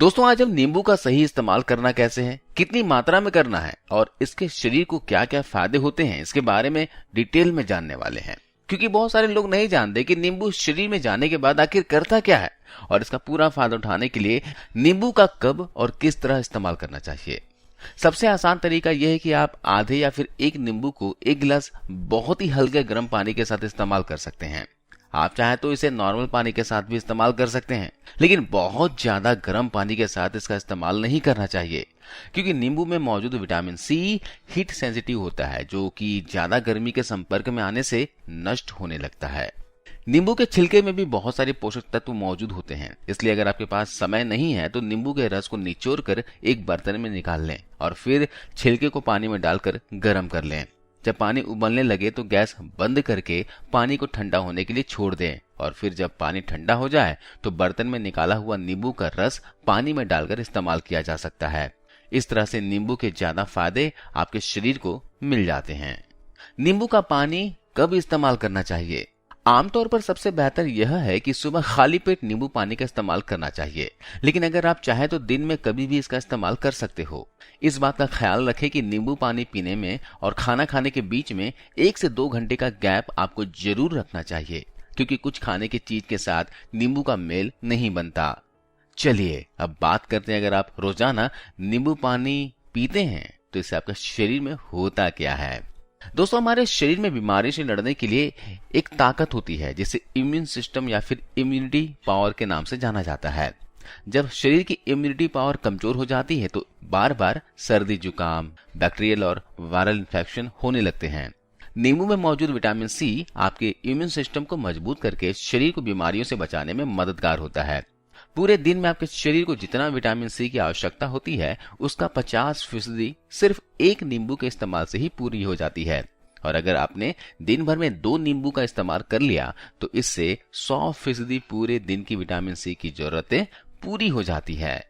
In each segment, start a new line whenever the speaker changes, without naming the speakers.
दोस्तों, आज हम नींबू का सही इस्तेमाल करना कैसे है, कितनी मात्रा में करना है और इसके शरीर को क्या क्या फायदे होते हैं, इसके बारे में डिटेल में जानने वाले हैं। क्योंकि बहुत सारे लोग नहीं जानते कि नींबू शरीर में जाने के बाद आखिर करता क्या है और इसका पूरा फायदा उठाने के लिए नींबू का कब और किस तरह इस्तेमाल करना चाहिए। सबसे आसान तरीका यह है कि आप आधे या फिर एक नींबू को एक गिलास बहुत ही हल्के गर्म पानी के साथ इस्तेमाल कर सकते हैं। आप चाहे तो इसे नॉर्मल पानी के साथ भी इस्तेमाल कर सकते हैं, लेकिन बहुत ज्यादा गर्म पानी के साथ इसका इस्तेमाल नहीं करना चाहिए, क्योंकि नींबू में मौजूद विटामिन सी हीट सेंसिटिव होता है, जो कि ज्यादा गर्मी के संपर्क में आने से नष्ट होने लगता है। नींबू के छिलके में भी बहुत सारे पोषक तत्व मौजूद होते हैं, इसलिए अगर आपके पास समय नहीं है तो नींबू के रस को निचोड़ कर एक बर्तन में निकाल लें और फिर छिलके को पानी में डालकर गर्म कर लें। जब पानी उबलने लगे तो गैस बंद करके पानी को ठंडा होने के लिए छोड़ दें और फिर जब पानी ठंडा हो जाए तो बर्तन में निकाला हुआ नींबू का रस पानी में डालकर इस्तेमाल किया जा सकता है। इस तरह से नींबू के ज्यादा फायदे आपके शरीर को मिल जाते हैं। नींबू का पानी कब इस्तेमाल करना चाहिए? आमतौर पर सबसे बेहतर यह है कि सुबह खाली पेट नींबू पानी का इस्तेमाल करना चाहिए, लेकिन अगर आप चाहें तो दिन में कभी भी इसका इस्तेमाल कर सकते हो। इस बात का ख्याल रखें कि नींबू पानी पीने में और खाना खाने के बीच में 1 से 2 घंटे का गैप आपको जरूर रखना चाहिए, क्योंकि कुछ खाने की चीज के साथ नींबू का मेल नहीं बनता। चलिए अब बात करते हैं, अगर आप रोजाना नींबू पानी पीते हैं तो इससे आपके शरीर में होता क्या है। दोस्तों, हमारे शरीर में बीमारी से लड़ने के लिए एक ताकत होती है जिसे इम्यून सिस्टम या फिर इम्यूनिटी पावर के नाम से जाना जाता है। जब शरीर की इम्यूनिटी पावर कमजोर हो जाती है तो बार बार सर्दी, जुकाम, बैक्टीरियल और वायरल इन्फेक्शन होने लगते हैं। नींबू में मौजूद विटामिन सी आपके इम्यून सिस्टम को मजबूत करके शरीर को बीमारियों से बचाने में मददगार होता है। पूरे दिन में आपके शरीर को जितना विटामिन सी की आवश्यकता होती है उसका 50% सिर्फ एक नींबू के इस्तेमाल से ही पूरी हो जाती है। और अगर आपने दिन भर में 2 नींबू का इस्तेमाल कर लिया तो इससे 100% पूरे दिन की विटामिन सी की जरूरतें पूरी हो जाती है।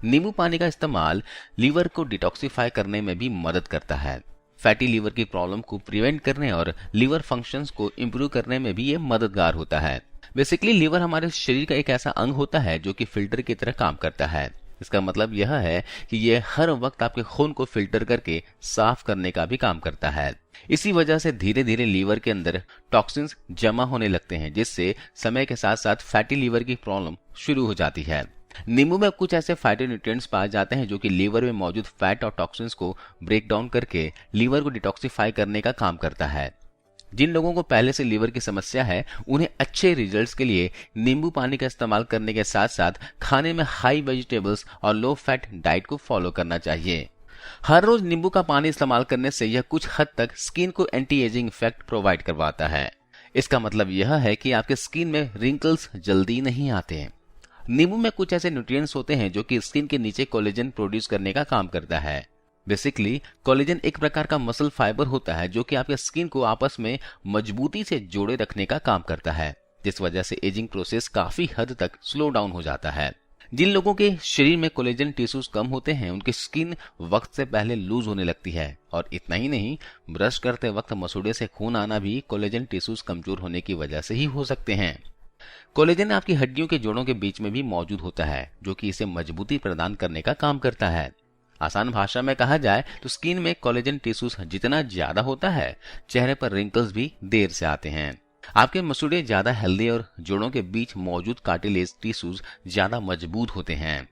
नींबू पानी का इस्तेमाल लीवर को डिटॉक्सिफाई करने में भी मदद करता है। फैटी लीवर की प्रॉब्लम को प्रिवेंट करने और लीवर फंक्शंस को इम्प्रूव करने में भी ये मददगार होता है। बेसिकली लीवर हमारे शरीर का एक ऐसा अंग होता है जो कि फिल्टर की तरह काम करता है। इसका मतलब यह है कि यह हर वक्त आपके खून को फिल्टर करके साफ करने का भी काम करता है। इसी वजह से धीरे धीरे लीवर के अंदर टॉक्सिन्स जमा होने लगते हैं, जिससे समय के साथ साथ फैटी लीवर की प्रॉब्लम शुरू हो जाती है। नींबू में कुछ ऐसे फाइटोन्यूट्रिएंट्स पाए जाते हैं जो कि लीवर में मौजूद फैट और टॉक्सिन्स को ब्रेक डाउन करके लीवर को डिटॉक्सिफाई करने का काम करता है। जिन लोगों को पहले से लीवर की समस्या है उन्हें अच्छे रिजल्ट्स के लिए नींबू पानी का इस्तेमाल करने के साथ साथ खाने में हाई वेजिटेबल्स और लो फैट डाइट को फॉलो करना चाहिए। हर रोज नींबू का पानी इस्तेमाल करने से यह कुछ हद तक स्किन को एंटी एजिंग इफेक्ट प्रोवाइड करवाता है। इसका मतलब यह है कि आपके स्किन में रिंकल्स जल्दी नहीं आते हैं। नींबू में कुछ ऐसे न्यूट्रिएंट्स होते हैं जो कि स्किन के नीचे कोलेजन प्रोड्यूस करने का काम करता है। बेसिकली कोलेजन एक प्रकार का मसल फाइबर होता है जो कि आपके स्किन को आपस में मजबूती से जोड़े रखने का काम करता है, जिस वजह से एजिंग प्रोसेस काफी हद तक स्लो डाउन हो जाता है। जिन लोगों के शरीर में कोलेजन टिश्यूज कम होते हैं उनकी स्किन वक्त से पहले लूज होने लगती है, और इतना ही नहीं, ब्रश करते वक्त मसूड़े से खून आना भी कोलेजन टिश्यूज कमजोर होने की वजह से ही हो सकते हैं। कोलेजन आपकी हड्डियों के जोड़ों के बीच में भी मौजूद होता है जो कि इसे मजबूती प्रदान करने का काम करता है। आसान भाषा में कहा जाए तो स्किन में कोलेजन टिश्यूज जितना ज्यादा होता है चेहरे पर रिंकल्स भी देर से आते हैं। आपके मसूड़े ज्यादा हेल्दी और जोड़ों के बीच मौजूद कार्टिलेज टिश्यूज ज्यादा मजबूत होते हैं।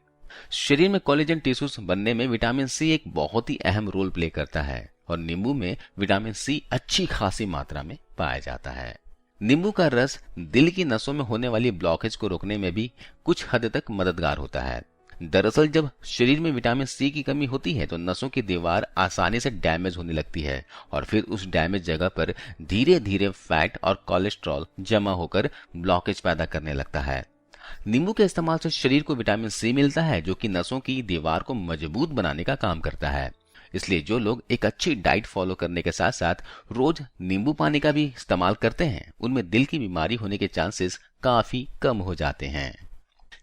शरीर में कोलेजन टिश्यूज बनने में विटामिन सी एक बहुत ही अहम रोल प्ले करता है और नींबू में विटामिन सी अच्छी खासी मात्रा में पाया जाता है। नींबू का रस दिल की नसों में होने वाली ब्लॉकेज को रोकने में भी कुछ हद तक मददगार होता है। दरअसल जब शरीर में विटामिन सी की कमी होती है तो नसों की दीवार आसानी से डैमेज होने लगती है और फिर उस डैमेज जगह पर धीरे धीरे फैट और कोलेस्ट्रॉल जमा होकर ब्लॉकेज पैदा करने लगता है। नींबू के इस्तेमाल से शरीर को विटामिन सी मिलता है जो कि नसों की दीवार को मजबूत बनाने का काम करता है। इसलिए जो लोग एक अच्छी डाइट फॉलो करने के साथ साथ रोज नींबू पानी का भी इस्तेमाल करते हैं उनमें दिल की बीमारी होने के चांसेस काफी कम हो जाते हैं।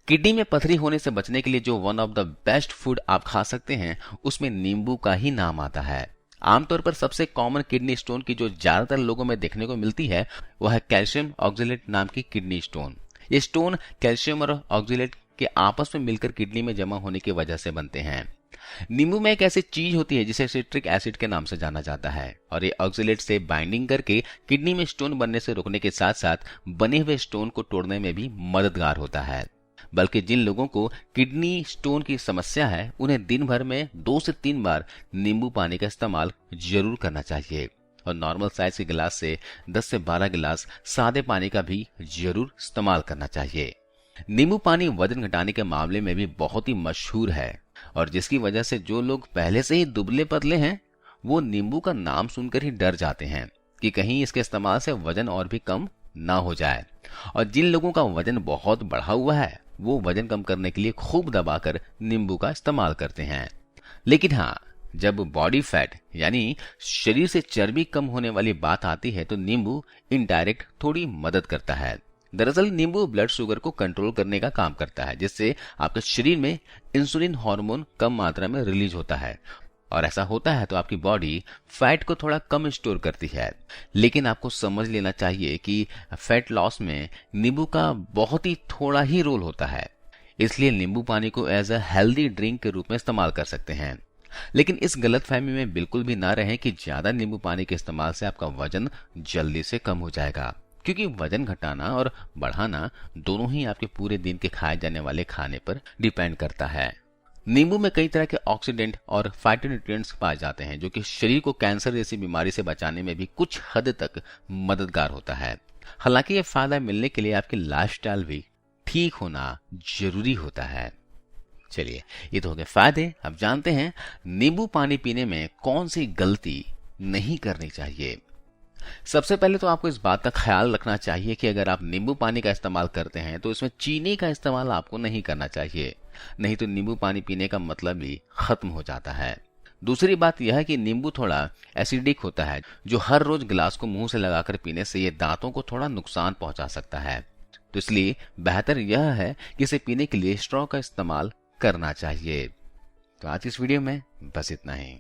किडनी में पथरी होने से बचने के लिए जो one of the best food आप खा सकते हैं उसमें नींबू का ही नाम आता है। आमतौर पर सबसे कॉमन किडनी स्टोन की जो ज्यादातर लोगों में देखने को मिलती है वह है कैल्शियम ऑक्जेलेट नाम की किडनी स्टोन। ये स्टोन कैल्शियम और ऑक्जेलेट कि आपस में मिलकर किडनी में जमा होने की वजह से बनते हैं। नींबू में एक ऐसी चीज होती है जिसे सिट्रिक एसिड के नाम से जाना जाता है और ये ऑक्सलेट से बाइंडिंग करके किडनी में स्टोन बनने से रोकने के साथ साथ बने हुए स्टोन को तोड़ने में भी मददगार होता है। बल्कि जिन लोगों को किडनी स्टोन की समस्या है उन्हें दिन भर में 2 से 3 बार नींबू पानी का इस्तेमाल जरूर करना चाहिए और नॉर्मल साइज के गिलास से 10 से 12 गिलास सादे पानी का भी जरूर इस्तेमाल करना चाहिए। नींबू पानी वजन घटाने के मामले में भी बहुत ही मशहूर है और जिसकी वजह से जो लोग पहले से ही दुबले पतले हैं वो नींबू का नाम सुनकर ही डर जाते हैं कि कहीं इसके इस्तेमाल से वजन और भी कम ना हो जाए। और जिन लोगों का वजन बहुत बढ़ा हुआ है वो वजन कम करने के लिए खूब दबाकर नींबू का इस्तेमाल करते हैं। लेकिन हाँ, जब बॉडी फैट यानी शरीर से चर्बी कम होने वाली बात आती है तो नींबू इनडायरेक्ट थोड़ी मदद करता है। दरअसल नींबू ब्लड शुगर को कंट्रोल करने का काम करता है जिससे आपके शरीर में इंसुलिन हार्मोन कम मात्रा में रिलीज होता है और ऐसा होता है तो आपकी बॉडी फैट को थोड़ा कम स्टोर करती है। लेकिन आपको समझ लेना चाहिए कि फैट लॉस में नींबू का बहुत ही थोड़ा ही रोल होता है, इसलिए नींबू पानी को एज अ हेल्दी ड्रिंक के रूप में इस्तेमाल कर सकते हैं। लेकिन इस गलतफहमी में बिल्कुल भी ना रहें कि ज्यादा नींबू पानी के इस्तेमाल से आपका वजन जल्दी से कम हो जाएगा, क्योंकि वजन घटाना और बढ़ाना दोनों ही आपके पूरे दिन के खाए जाने वाले खाने पर डिपेंड करता है। नींबू में कई तरह के ऑक्सीडेंट और फाइटोन्यूट्रिएंट्स पाए जाते हैं जो कि शरीर को कैंसर जैसी बीमारी से बचाने में भी कुछ हद तक मददगार होता है। हालांकि ये फायदा मिलने के लिए आपकी लाइफस्टाइल भी ठीक होना जरूरी होता है। चलिए, ये तो हो गए फायदे। अब जानते हैं नींबू पानी पीने में कौन सी गलती नहीं करनी चाहिए। सबसे पहले तो आपको इस बात का ख्याल रखना चाहिए कि अगर आप नींबू पानी का इस्तेमाल करते हैं तो इसमें चीनी का इस्तेमाल आपको नहीं करना चाहिए, नहीं तो नींबू पानी पीने का मतलब ही खत्म हो जाता है। दूसरी बात यह है कि नींबू थोड़ा एसिडिक होता है जो हर रोज गिलास को मुंह से लगाकर पीने से ये दांतों को थोड़ा नुकसान पहुंचा सकता है। तो इसलिए बेहतर यह है कि इसे पीने के लिए स्ट्रॉ का इस्तेमाल करना चाहिए। तो आज इस वीडियो में बस इतना ही।